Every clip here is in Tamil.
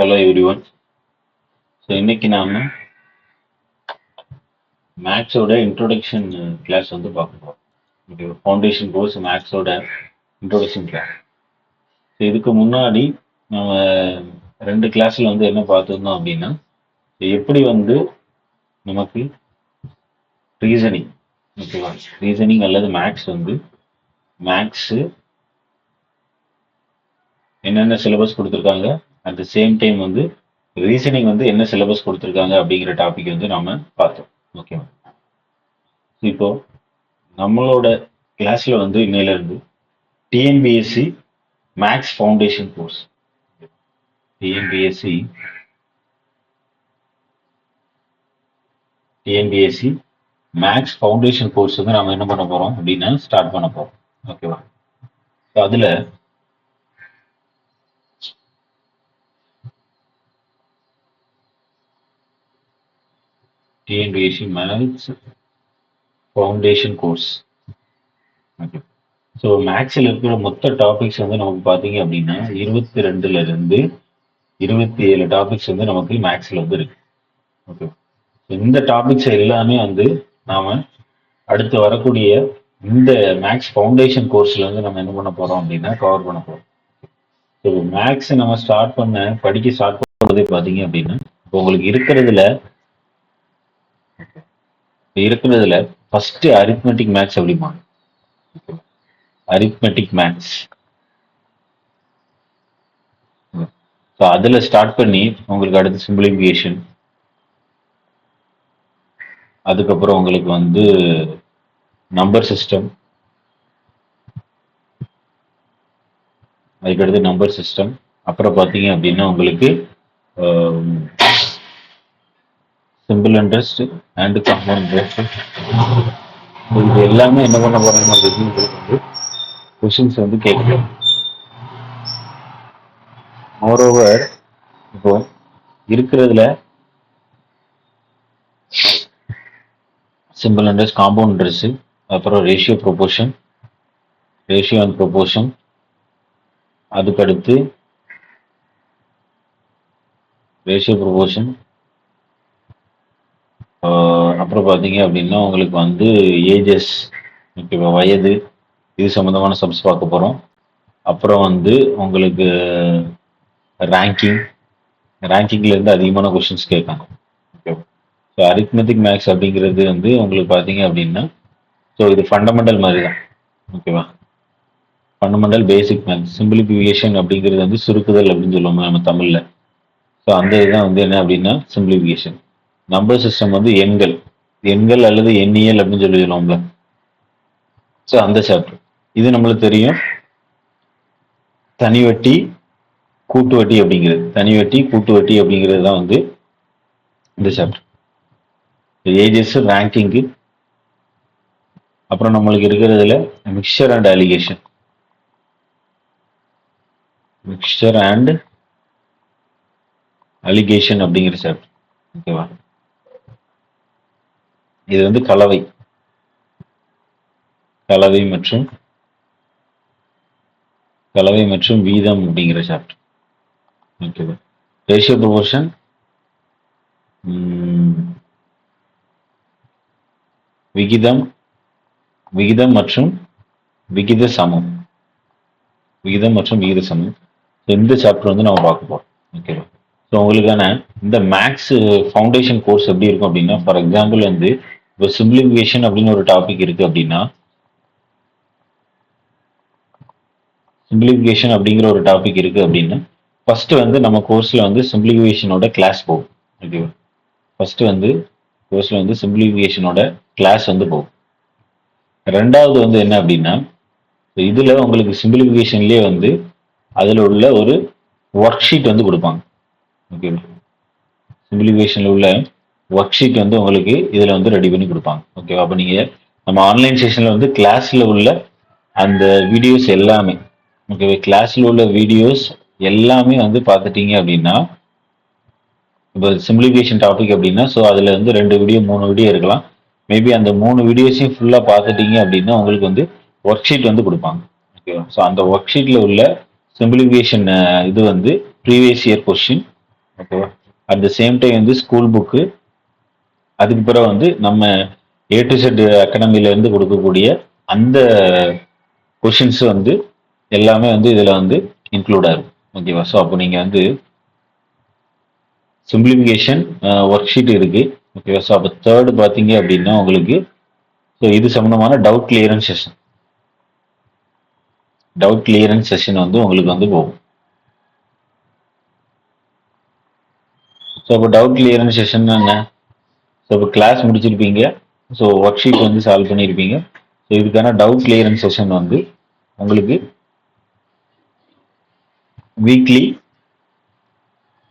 Hello everyone. ஸோ இன்னைக்கு நாம மேக்ஸோட இன்ட்ரோடக்ஷன் கிளாஸ் வந்து பார்க்க போகிறோம். ஓகே, ஃபவுண்டேஷன் கோர்ஸ் மேக்ஸோட இன்ட்ரோடக்ஷன் கிளாஸ். ஸோ இதுக்கு முன்னாடி நம்ம ரெண்டு கிளாஸ்ல வந்து என்ன பார்த்துருந்தோம் அப்படின்னா, எப்படி வந்து நமக்கு ரீசனிங், ஓகேவா, ரீசனிங் அல்லது மேக்ஸ் வந்து மேக்ஸு என்னென்ன சிலபஸ் கொடுத்துருக்காங்க, அட் த சேம் டைம் வந்து ரீசனிங் வந்து என்ன சிலபஸ் கொடுத்துருக்காங்க அப்படிங்கிற டாபிக் வந்து நாம பார்த்தோம். ஓகேவா, இப்போ நம்மளோட கிளாஸ்ல வந்து இன்னையில இருந்து TNPSC maths foundation course, TNPSC maths foundation course வந்து நாம என்ன பண்ண போறோம் அப்படின்னா ஸ்டார்ட் பண்ண போறோம். ஓகேவா, அதுல TNPSC maths foundation course. Okay, so மேக்ஸில் இருக்கிற மொத்த டாபிக்ஸ் வந்து நமக்கு பார்த்தீங்க அப்படின்னா 22ல இருந்து 27 டாபிக்ஸ் வந்து நமக்கு மேக்ஸில் வந்து இருக்கு. ஓகே, இந்த டாபிக்ஸ் எல்லாமே வந்து நாம அடுத்து வரக்கூடிய இந்த மேக்ஸ் ஃபவுண்டேஷன் கோர்ஸ்ல வந்து நம்ம என்ன பண்ண போறோம் அப்படின்னா கவர் பண்ண போறோம். ஸோ மேக்ஸ் நம்ம படிக்க ஸ்டார்ட் பண்ணுறதே பார்த்தீங்க அப்படின்னா உங்களுக்கு இருக்கிறதுல ஃபர்ஸ்ட் அரித்மெட்டிக் மேக்ஸ் அப்படிமா, அரித்மெட்டிக் மேக்ஸ். ஸோ அதில் ஸ்டார்ட் பண்ணி உங்களுக்கு அடுத்து சிம்பிளிஃபிகேஷன், அதுக்கப்புறம் உங்களுக்கு வந்து நம்பர் சிஸ்டம், அதுக்கடுத்து நம்பர் சிஸ்டம், அப்புறம் பார்த்தீங்க அப்படின்னா உங்களுக்கு simple interest and compound interest. இது எல்லாமே என்ன பண்ண போறாங்க அப்படின்னு வந்து கொஸ்டின்ஸ் வந்து கேட்கலாம். மோரோவர் இப்போ இருக்கிறதுல சிம்பிள் இன்ட்ரெஸ்ட், காம்பவுண்ட் இன்ட்ரெஸ்ட், அப்புறம் ரேஷியோ அண்ட் ப்ரொபோர்ஷன், அதுக்கடுத்து ரேஷியோ ப்ரொபோர்ஷன், அப்புறம் பார்த்தீங்க அப்படின்னா உங்களுக்கு வந்து ஏஜஸ், ஓகேவா, வயது, இது சம்மந்தமான சப்ஸ் பார்க்க போகிறோம். அப்புறம் வந்து உங்களுக்கு ரேங்கிங்ல இருந்து அதிகமான கொஸ்டின்ஸ் கேட்காங்க. ஓகேவா, ஸோ அரித்மெட்டிக் மேக்ஸ் அப்படிங்கிறது வந்து உங்களுக்கு பார்த்தீங்க அப்படின்னா ஸோ இது ஃபண்டமெண்டல் மாதிரி தான். ஓகேவா, ஃபண்டமெண்டல் பேசிக் மேக்ஸ். சிம்பிளிஃபிகேஷன் அப்படிங்கிறது வந்து சுருக்குதல் அப்படின்னு சொல்லுவோம் நம்ம தமிழில். ஸோ அந்த இதுதான் வந்து என்ன அப்படின்னா சிம்பிளிஃபிகேஷன். நம்பர் சிஸ்டம் வந்து எண்கள் அல்லது எண்ணியல் அப்படின்னு சொல்லி சொல்லுவோம்ல. ஸோ அந்த சாப்டர் இது நம்மளுக்கு தெரியும். தனி வட்டி கூட்டு வட்டி அப்படிங்கிறது தான் வந்து இந்த சாப்டர். ஏஜஸ், ரேங்கிங்கு, அப்புறம் நம்மளுக்கு இருக்கிறதுல மிக்சர் அண்ட் அலிகேஷன் அப்படிங்கிற சாப்டர். ஓகேவா, இது வந்து கலவை மற்றும் வீதம் அப்படிங்கிற சாப்டர். ஓகேவா, ரேஷியோ ப்ரொபோர்ஷன், விகிதம் மற்றும் விகித சமம். இந்த சாப்டர் வந்து நம்ம பார்க்க போறோம். ஓகேவா, ஸோ உங்களுக்கான இந்த மேக்ஸ் ஃபவுண்டேஷன் கோர்ஸ் எப்படி இருக்கும் அப்படின்னா, ஃபார் எக்ஸாம்பிள் வந்து இப்போ சிம்பிளிஃபிகேஷன் அப்படின்னு ஒரு டாபிக் இருக்கு அப்படின்னா, ஃபர்ஸ்ட் வந்து நம்ம கோர்ஸ்ல வந்து சிம்பிளிஃபிகேஷனோட கிளாஸ் போகும். ஓகேவா, ஃபர்ஸ்ட் வந்து கோர்ஸ்ல வந்து சிம்பிளிஃபிகேஷனோட கிளாஸ் வந்து போகும். ரெண்டாவது வந்து என்ன அப்படின்னா, இதுல உங்களுக்கு சிம்பிளிஃபிகேஷன்லயே வந்து அதுல உள்ள ஒரு ஒர்க் ஷீட் வந்து கொடுப்பாங்க. ஓகேவா, சிம்பிளிஃபிகேஷன்ல உள்ள ஒர்க் ஷீட் வந்து உங்களுக்கு இதுல வந்து ரெடி பண்ணி கொடுப்பாங்க. ஓகேவா, அப்ப நீங்க நம்ம ஆன்லைன் செஷன்ல வந்து கிளாஸ்ல உள்ள அந்த வீடியோஸ் எல்லாமே, ஓகேவா, கிளாஸ்ல உள்ள வீடியோஸ் எல்லாமே வந்து பார்த்துட்டீங்க அப்படின்னா, இப்போ சிம்பிளிஃபிகேஷன் டாபிக் அப்படின்னா ஸோ அதுல வந்து 2 வீடியோ 3 வீடியோ இருக்கலாம். மேபி அந்த 3 வீடியோஸையும் ஃபுல்லா பார்த்துட்டீங்க அப்படின்னா உங்களுக்கு வந்து ஒர்க் ஷீட் வந்து கொடுப்பாங்க. ஓகேவா, ஸோ அந்த ஒர்க் ஷீட்ல உள்ள சிம்பிளிஃபிகேஷன் இது வந்து ப்ரீவியஸ் இயர் கொஸ்டின், ஓகேவா? அட் த சேம் டைம் வந்து ஸ்கூல் புக்கு, அதுக்கு பிறகு வந்து நம்ம ஏ டு செட் அகாடமில இருந்து கொடுக்கக்கூடிய அந்த கொஷின்ஸ் வந்து எல்லாமே வந்து இதுல வந்து இன்க்ளூட் ஆகும். ஓகேவா? ஸோ அப்போ நீங்க வந்து சிம்பிளிஃபிகேஷன் ஒர்க் ஷீட் இருக்கு. ஓகேவா? ஸோ அப்போ தேர்டு பார்த்தீங்க அப்படின்னா உங்களுக்கு ஸோ இது சம்பந்தமான doubt clearance session. Doubt clearance session வந்து உங்களுக்கு வந்து போகும். ஸோ அப்போ டவுட் கிளியரன்ஸ் செஷன் என்ன? ஸோ இப்போ கிளாஸ் முடிச்சிருப்பீங்க. ஸோ ஒர்க் ஷீட் வந்து சால்வ் பண்ணியிருப்பீங்க. ஸோ இதுக்கான டவுட் கிளியரன்ஸ் செஷன் வந்து உங்களுக்கு வீக்லி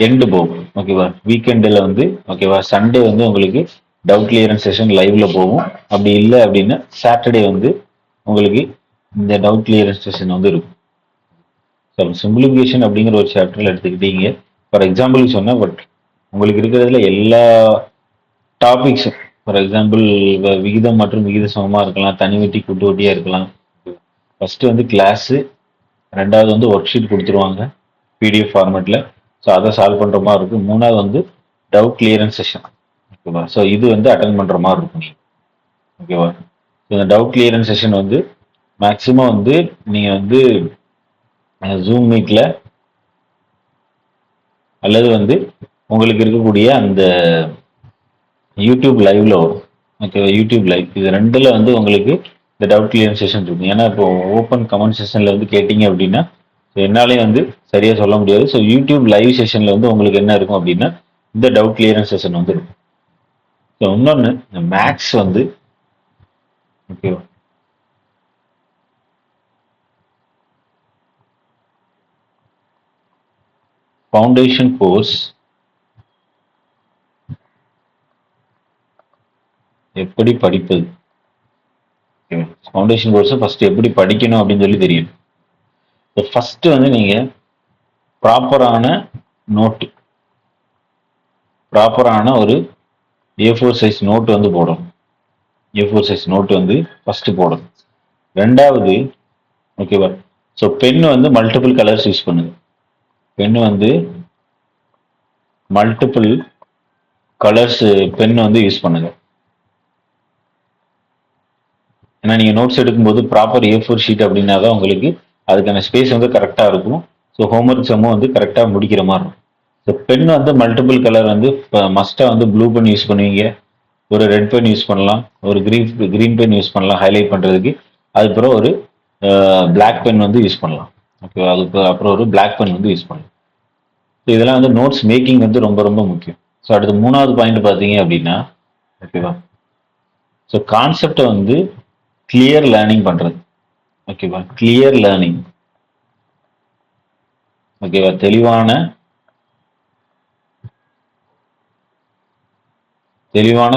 எண்டு போகும். ஓகேவா? வீக்கெண்டில் வந்து ஓகேவா சண்டே வந்து உங்களுக்கு டவுட் கிளியரன்ஸ் செஷன் லைவ்ல போகும். அப்படி இல்லை அப்படின்னா சாட்டர்டே வந்து உங்களுக்கு இந்த டவுட் கிளியரன்ஸ் செஷன் வந்து இருக்கும். ஸோ சிம்பிளிஃபிகேஷன் அப்படிங்கிற ஒரு சாப்டர்ல எடுத்துக்கிட்டீங்க. ஃபார் எக்ஸாம்பிள் சொன்னேன், பட் உங்களுக்கு இருக்கிறதுல எல்லா டாபிக்ஸும் ஃபார் எக்ஸாம்பிள் விகிதம் மற்றும் விகித சமமாக இருக்கலாம், தனி வட்டி கூட்டு வட்டியாக இருக்கலாம். ஃபர்ஸ்ட் வந்து கிளாஸு, ரெண்டாவது வந்து ஒர்க் ஷீட் கொடுத்துருவாங்க பிடிஎஃப் ஃபார்மேட்டில். ஸோ அதை சால்வ் பண்ணுற மாதிரி இருக்கும். மூணாவது வந்து டவுட் கிளியரன்ஸ் செஷன். ஓகேவா? ஸோ இது வந்து அட்டன் பண்ணுற மாதிரி இருக்கும் நீங்கள். ஓகேவா? இந்த டவுட் கிளியரன்ஸ் செஷன் வந்து மேக்ஸிமம் வந்து நீங்கள் வந்து ஜூம் மீட்டில் அல்லது வந்து உங்களுக்கு இருக்கக்கூடிய அந்த யூடியூப் லைவ்ல வரும். ஓகேவா? யூடியூப் லைவ் இது ரெண்டுல வந்து உங்களுக்கு இந்த டவுட் கிளியரன்ஸ் செஷன் இருக்கும். ஏன்னா இப்போ ஓப்பன் கமெண்ட் செஷன்ல வந்து கேட்டீங்க அப்படின்னா என்னாலையும் வந்து சரியா சொல்ல முடியாது. ஸோ யூடியூப் லைவ் செஷன்ல வந்து உங்களுக்கு என்ன இருக்கும் அப்படின்னா இந்த டவுட் கிளியரன்ஸ் செஷன் வந்து இருக்கும். ஸோ இன்னொன்று மேக்ஸ் வந்து ஓகேவா ஃபவுண்டேஷன் கோர்ஸ் எப்படி படிப்பது? ஃபவுண்டேஷன் கோர்ஸ் ஃபர்ஸ்ட் எப்படி படிக்கணும் அப்படின்னு சொல்லி தெரியும். ஃபர்ஸ்ட் வந்து நீங்க ப்ராப்பரான நோட்டு, ப்ராப்பரான ஒரு A4 சைஸ் நோட்டு வந்து போடணும். A4 சைஸ் நோட்டு வந்து ஃபர்ஸ்ட் போடணும். ரெண்டாவது ஓகேவா? ஸோ பென் வந்து மல்டிபிள் கலர்ஸ் யூஸ் பண்ணுங்க. பென் வந்து மல்டிபிள் கலர்ஸ் பென் வந்து யூஸ் பண்ணுங்க. ஏன்னா நீங்க நோட்ஸ் எடுக்கும்போது ப்ராப்பர் A4 ஷீட் அப்படின்னா தான் உங்களுக்கு அதுக்கான ஸ்பேஸ் வந்து கரெக்டா இருக்கும். ஸோ ஹோம்ஒர்க் சம்மும் வந்து கரெக்டா முடிக்கிற மாதிரி இருக்கும். ஸோ பென் வந்து மல்டிபிள் கலர் வந்து மஸ்டா வந்து ப்ளூ பென் யூஸ் பண்ணுவீங்க, ஒரு ரெட் பென் யூஸ் பண்ணலாம், ஒரு கிரீன் பென் யூஸ் பண்ணலாம் ஹைலைட் பண்றதுக்கு. அதுக்கப்புறம் ஒரு பிளாக் பென் வந்து யூஸ் பண்ணலாம். ஓகேவா? அதுக்கு அப்புறம் ஒரு பிளாக் பென் வந்து யூஸ் பண்ணலாம். ஸோ இதெல்லாம் வந்து நோட்ஸ் மேக்கிங் வந்து ரொம்ப ரொம்ப முக்கியம். ஸோ அடுத்து மூணாவது பாயிண்ட் பார்த்தீங்க அப்படின்னா ஓகேவா ஸோ கான்செப்டை வந்து கிளியர் லேர்னிங் பண்றது. ஓகேவா? Clear learning. ஓகேவா? தெளிவான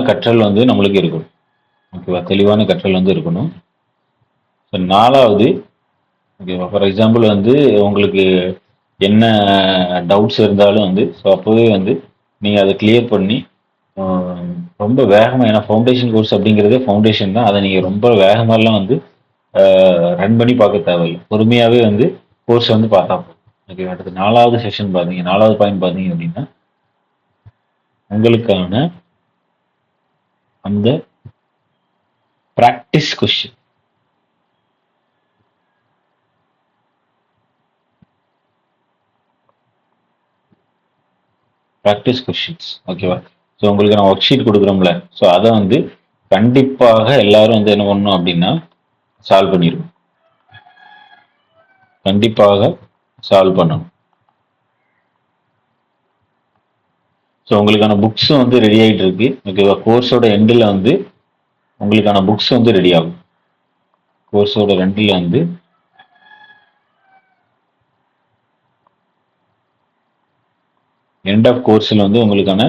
கற்றல் வந்து நம்மளுக்கு இருக்கணும். ஓகேவா? தெளிவான கற்றல் வந்து இருக்கணும். ஸோ நாலாவது ஓகேவா ஃபார் எக்ஸாம்பிள் வந்து உங்களுக்கு என்ன டவுட்ஸ் இருந்தாலும் வந்து ஸோ அப்போவே வந்து நீங்கள் அதை கிளியர் பண்ணி ரொம்ப வேகமாக, ஏன்னா ஃபவுண்டேஷன் கோர்ஸ் அப்படிங்கிறதே ஃபவுண்டேஷன் தான். அதை நீங்கள் ரொம்ப வேகமாகலாம் வந்து ரன் பண்ணி பார்க்க தேவையில்லை. பொறுமையாகவே வந்து கோர்ஸ் வந்து பார்த்தா போதும். ஓகே. அடுத்து நாலாவது செஷன் பார்த்தீங்க, நாலாவது பாயிண்ட் பார்த்தீங்க அப்படின்னா உங்களுக்கான அந்த ப்ராக்டிஸ் கொஸ்டின். Practice questions. ஓகேவா? ஸோ உங்களுக்கு நான் ஒர்க் ஷீட் கொடுக்குறோம்ல, ஸோ அதை வந்து கண்டிப்பாக எல்லாரும் வந்து என்ன பண்ணணும் அப்படின்னா சால்வ் பண்ணிடும். கண்டிப்பாக சால்வ் பண்ணணும். ஸோ உங்களுக்கான புக்ஸ் வந்து ரெடி ஆகிட்டு இருக்கு. ஓகேவா? கோர்ஸோட எண்டில் வந்து உங்களுக்கான புக்ஸ் வந்து ரெடி ஆகும். கோர்ஸோட எண்டில் வந்து எண்ட் ஆஃப் கோர்ஸில் வந்து உங்களுக்கான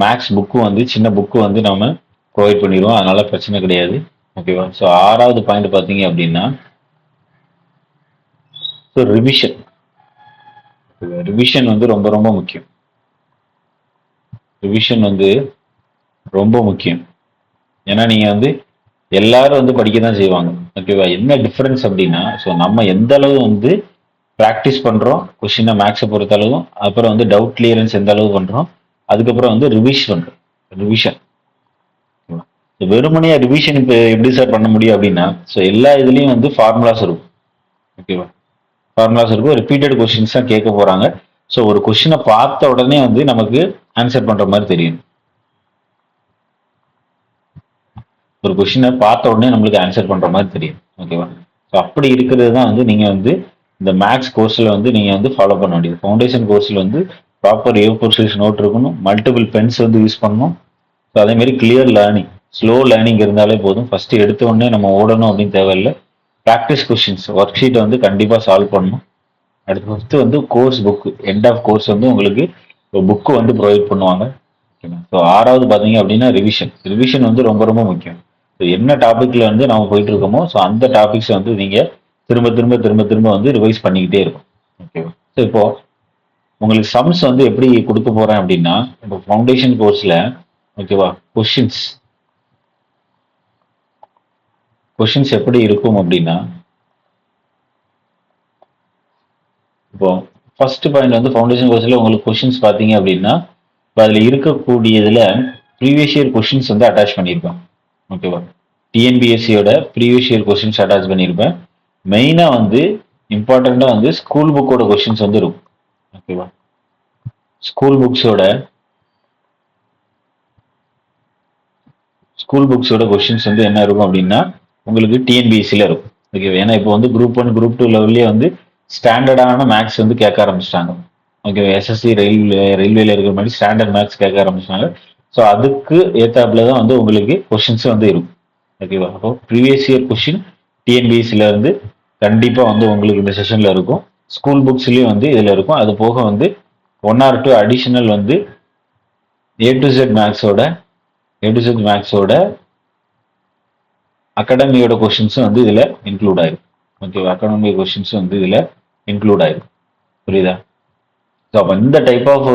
மேக்ஸ் புக்கு வந்து சின்ன புக்கு வந்து நம்ம ப்ரொவைட் பண்ணிடுவோம். அதனால பிரச்சனை கிடையாது. ஓகேவா? ஸோ ஆறாவது பாயிண்ட் பார்த்தீங்க அப்படின்னா ஸோ ரிவிஷன். ரிவிஷன் வந்து ரொம்ப ரொம்ப முக்கியம். ரிவிஷன் வந்து ரொம்ப முக்கியம். ஏன்னா நீங்க வந்து எல்லாரும் வந்து படிக்க தான் செய்வாங்க. ஓகேவா? என்ன டிஃபரன்ஸ் அப்படின்னா ஸோ நம்ம எந்த அளவு வந்து ப்ராக்டிஸ் பண்ணுறோம் கொஷினை மேக்ஸை பொறுத்த அளவும், அப்புறம் வந்து டவுட் கிளியரன்ஸ் எந்த அளவு பண்ணுறோம், அதுக்கப்புறம் வந்து ரிவிஷன். வெறுமனையா ரிவிஷன் இப்போ எப்படி சார் பண்ண முடியும் அப்படின்னா, ஸோ எல்லா இதுலேயும் வந்து ஃபார்முலாஸ் இருக்கும். ஓகேவா? ஃபார்முலாஸ் இருக்கும், ரிப்பீட்டட் கொஸ்டின்ஸ் தான் கேட்க போறாங்க. ஸோ ஒரு கொஸ்டினை பார்த்த உடனே வந்து நமக்கு ஆன்சர் பண்ற மாதிரி தெரியும். ஒரு கொஸ்டினை பார்த்த உடனே நம்மளுக்கு ஆன்சர் பண்ற மாதிரி தெரியும். ஓகேவா? ஸோ அப்படி இருக்கிறது தான் வந்து நீங்க வந்து இந்த மேக்ஸ் கோர்ஸ்ல வந்து நீங்க வந்து ஃபாலோ பண்ண வேண்டியது. ஃபவுண்டேஷன் கோர்ஸ்ல வந்து ப்ராப்பர் ஏ4 சைஸ் நோட் இருக்கணும், மல்டிபிள் பென்ஸ் வந்து யூஸ் பண்ணணும். ஸோ அதே மாதிரி கிளியர் லேர்னிங், ஸ்லோ லேர்னிங் இருந்தாலே போதும். ஃபர்ஸ்ட் எடுத்த உடனே நம்ம ஓடணும் அப்படின்னு தேவையில்லை. ப்ராக்டிஸ் கொஸ்டின்ஸ் ஒர்க் ஷீட்டை வந்து கண்டிப்பாக சால்வ் பண்ணணும். அடுத்து வந்து course book, end of course வந்து உங்களுக்கு புக்கு வந்து ப்ரொவைட் பண்ணுவாங்க. ஸோ 6வது பார்த்தீங்க அப்படின்னா ரிவிஷன் வந்து ரொம்ப ரொம்ப முக்கியம். ஸோ என்ன டாபிக்ல வந்து நம்ம போயிட்டு இருக்கோமோ ஸோ அந்த டாபிக்ஸ் வந்து நீங்க திரும்ப திரும்ப திரும்ப திரும்ப வந்து ரிவைஸ் பண்ணிக்கிட்டே இருக்கும். ஓகேவா? ஸோ இப்போ உங்களுக்கு சம்ஸ் வந்து எப்படி கொடுக்க போறேன் அப்படின்னா, இப்போ ஃபவுண்டேஷன் கோர்ஸ்ல ஓகேவா கொஷின்ஸ் எப்படி இருக்கும் அப்படின்னா, இப்போ ஃபர்ஸ்ட் பாயிண்ட் வந்து ஃபவுண்டேஷன் கோர்ஸ்ல உங்களுக்கு கொஷின்ஸ் பார்த்தீங்க அப்படின்னா, இப்போ அதில் இருக்கக்கூடியதுல ப்ரீவியஸ் இயர் கொஷின்ஸ் வந்து அட்டாச் பண்ணியிருப்பேன். ஓகேவா? டிஎன்பிஎஸ்சியோட ப்ரீவியஸ் இயர் கொஷின்ஸ் அட்டாச் பண்ணியிருப்பேன். மெயினாக வந்து இம்பார்ட்டண்ட்டாக வந்து ஸ்கூல் புக்கோட கொஷின்ஸ் வந்து இருக்கும். ஓகேவா? ஸ்கூல் புக்ஸோட கொஷின்ஸ் வந்து என்ன இருக்கும் அப்படின்னா உங்களுக்கு டிஎன்பிஎஸ்சியில் இருக்கும். ஓகேவா? ஏன்னா இப்போ வந்து குரூப் 1 குரூப் 2 லெவல்லே வந்து ஸ்டாண்டர்டான மேக்ஸ் வந்து கேட்க ஆரம்பிச்சிட்டாங்க. ஓகே, எஸ்எஸ்சி ரயில்வேல இருக்கிற மாதிரி ஸ்டாண்டர்ட் மேக்ஸ் கேட்க ஆரம்பிச்சிட்டாங்க. ஸோ அதுக்கு ஏத்தாப்புல தான் வந்து உங்களுக்கு கொஷின்ஸ் வந்து இருக்கும். ஓகேவா? அப்போ ப்ரீவியஸ் இயர் கொஷின் டிஎன்பிஎஸ்சில இருந்து கண்டிப்பாக வந்து உங்களுக்கு இந்த செஷன்ல இருக்கும். ஸ்கூல் புக்ஸ்லயும் வந்து இதில் இருக்கும். அது போக வந்து 1 or 2 அடிஷனல் வந்து ஏ டு Z மேக்ஸோட அகாடமியோட கொஷின்ஸும் வந்து இதில் இன்க்ளூட் ஆயிருக்கு. ஓகேவா? அகாடமி கொஷின்ஸும் வந்து இதில் இன்க்ளூட் ஆயிருக்கு. புரியுதா? ஸோ அப்போ இந்த டைப் ஆஃப்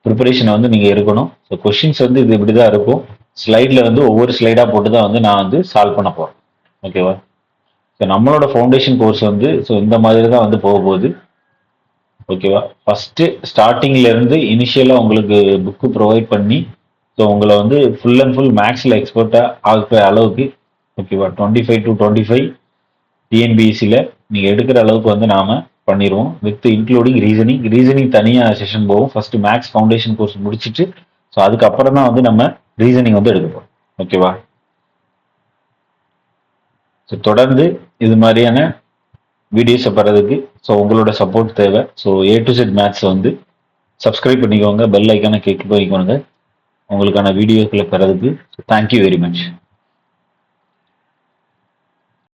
ப்ரிப்பரேஷனை வந்து நீங்கள் இருக்கணும். ஸோ கொஷின்ஸ் வந்து இது இப்படி தான் இருக்கும். ஸ்லைடில் வந்து ஒவ்வொரு ஸ்லைடாக போட்டு தான் வந்து நான் வந்து சால்வ் பண்ண போகிறேன். ஓகேவா? ஸோ நம்மளோட ஃபவுண்டேஷன் கோர்ஸ் வந்து ஸோ இந்த மாதிரி தான் வந்து போக போகுது. ஓகேவா? ஃபர்ஸ்ட் ஸ்டார்டிங்ல இருந்து இனிஷியலா உங்களுக்கு புக்கு ப்ரொவைட் பண்ணி ஸோ உங்களை வந்து ஃபுல் அண்ட் ஃபுல் மேக்ஸில் எக்ஸ்பர்ட்டாக ஆகிற அளவுக்கு ஓகேவா 25 to 25 டிஎன்பிஎஸ்சியில் நீங்கள் எடுக்கிற அளவுக்கு வந்து நாம பண்ணிடுவோம். வித் இன்க்ளூடிங் ரீசனிங் தனியாக செஷன் போகும். ஃபர்ஸ்ட் மேக்ஸ் ஃபவுண்டேஷன் கோர்ஸ் முடிச்சுட்டு ஸோ அதுக்கப்புறம் தான் வந்து நம்ம ரீசனிங் வந்து எடுக்க போகிறோம். ஓகேவா? ஸோ தொடர்ந்து இது மாதிரியான வீடியோஸை பெறதுக்கு ஸோ உங்களோட சப்போர்ட் தேவை. So A to Z maths வந்து சப்ஸ்கிரைப் பண்ணிக்கோங்க, பெல் ஐக்கானை கிளிக் பண்ணிக்கோங்க உங்களுக்கான வீடியோக்களை பெறதுக்கு. Thank you very much.